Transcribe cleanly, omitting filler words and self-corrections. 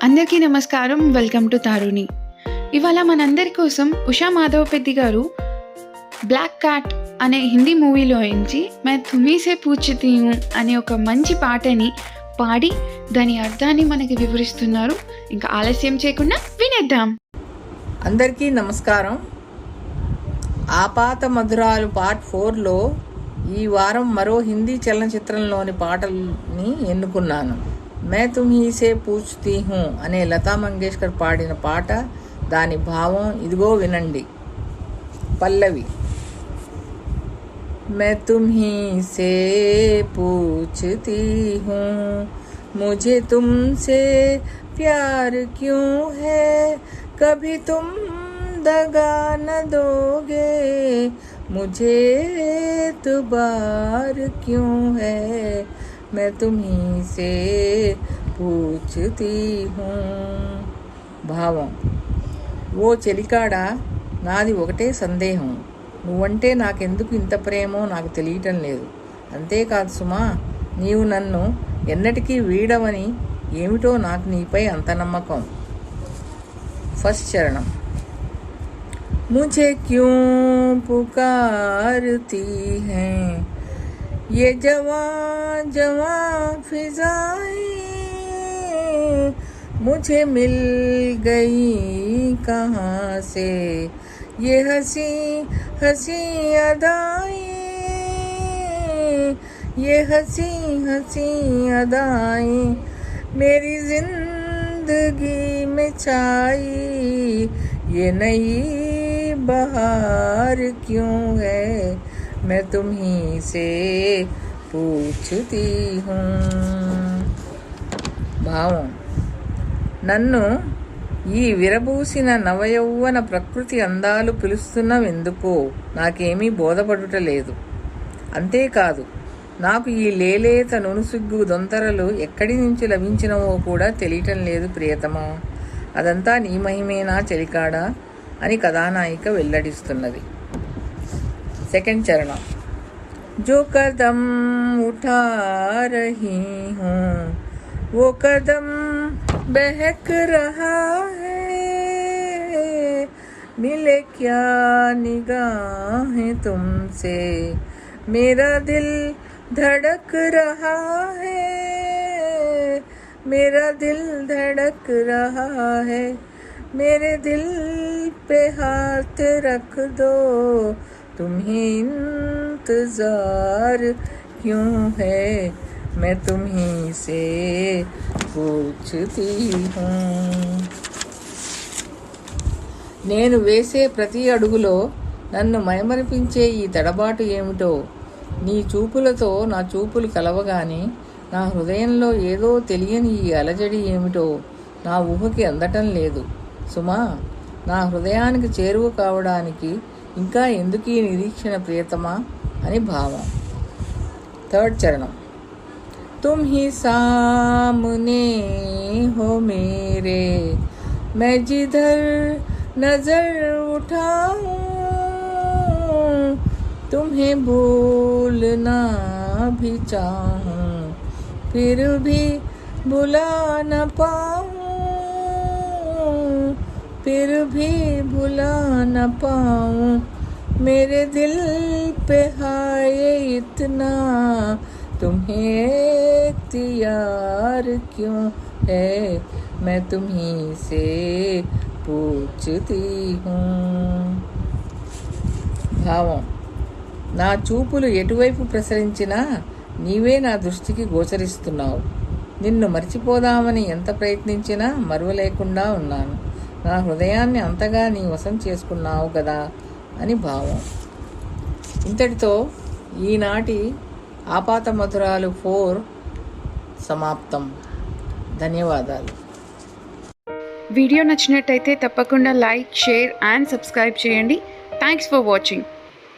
అందరికీ నమస్కారం. Welcome to Taruni. ఇవాళ మనందరి కోసం ఉషా మాధవపెద్ది గారు బ్లాక్ క్యాట్ అనే హిందీ మూవీలో నుంచి మే తుమీసే పూछती हूँ అనే ఒక మంచి పాటని పాడి దాని అర్థాన్ని మనకి వివరిస్తున్నారు. ఇంకా ఆలస్యం చేయకుండా వినేద్దాం. అందరికీ నమస్కారం. ఆపాత మధురాలు పార్ట్ 4లో ఈ వారం మరో హిందీ చలనచిత్రంలోని పాటల్ని ఎన్నుకున్నాను. మే తుమ్హీసే పూछती हूँ అనే లతా మంగేష్కర్ పాడిన పాట, దాని భావం ఇదిగో వినండి. పల్లవి. मैं तुम्हीसे पूछती हूँ मुझे तुमसे प्यार क्यों है, कभी तुम दगा न दोगे, मुझे एतबार क्यों है, मैं तुम्हीसे पूछती हूँ. భావం. ఓ చెలికాడా, నాది ఒకటే సందేహం. నువ్వంటే నాకెందుకు ఇంత ప్రేమో నాకు తెలియటం లేదు. అంతేకాదు సుమా, నీవు నన్ను ఎన్నటికీ వీడవని ఏమిటో నాకు నీపై అంత నమ్మకం. ఫస్ట్ చరణం. ముझे क्यों पुकारती हैं ये जवां जवां फिजाएं, मुझे मिल गई कहाँ से ये हंसी हंसी अदाएं, ये हंसी हंसी अदाएं मेरी जिंदगी में छाई, ये नई बहार क्यों है, मैं तुम्ही से पूछती हूँ. భావం. నన్ను ఈ విరబూసిన నవయౌవన ప్రకృతి అందాలు పిలుస్తున్నవెందుకో నాకేమీ బోధపడుటలేదు. అంతేకాదు, నాకు ఈ లేలేత నునుసిగ్గు దొంతరలు ఎక్కడి నుంచి లభించినవో కూడా తెలియటం లేదు ప్రియతమా. అదంతా నీ మహిమేనా చెలికాడా అని కథానాయిక వెల్లడిస్తున్నది. సెకండ్ చరణం. जो कदम उठा रही हूँ वो कदम बहक रहा है, मिले क्या निगाहें तुमसे, मेरा दिल धड़क रहा है, मेरा दिल धड़क रहा है, मेरे दिल पे हाथ रख दो, तुम्हें इंतजार क्यों है, मैं तुम्हीं से पूछती हूँ. నేను వేసే ప్రతి అడుగులో నన్ను మైమరిపించే ఈ తడబాటు ఏమిటో, నీ చూపులతో నా చూపులు కలవగానే నా హృదయంలో ఏదో తెలియని ఈ అలజడి ఏమిటో నా ఊహకి అందటం లేదు సుమా. నా హృదయానికి చేరువ కావడానికి ఇంకా ఎందుకు ఈ నిరీక్షణ ప్రియతమా అని భావం. థర్డ్ చరణం. तुम ही सामने हो मेरे, मैं जिधर नजर उठाऊं, तुम्हें भूलना भी चाहूं, फिर भी भुला न पाऊं, फिर भी भुला न पाऊं, मेरे दिल पे हाय इतना, तुम्हें इख्तियार क्यों है, मैं तुम्हीं से पूछती हूँ. భావం. నా చూపులు ఎటువైపు ప్రసరించినా నీవే నా దృష్టికి గోచరిస్తున్నావు. నిన్ను మర్చిపోదామని ఎంత ప్రయత్నించినా మరువలేకుండా ఉన్నాను. నా హృదయాన్ని అంతగా నీ వశం చేసుకున్నావు కదా అని భావం. ఇంతటితో ఈనాటి ఆపాత మధురాలు 4 సమాప్తం. ధన్యవాదాలు. వీడియో నచ్చినట్టయితే తప్పకుండా లైక్, షేర్ అండ్ సబ్స్క్రైబ్ చేయండి. Thanks for watching.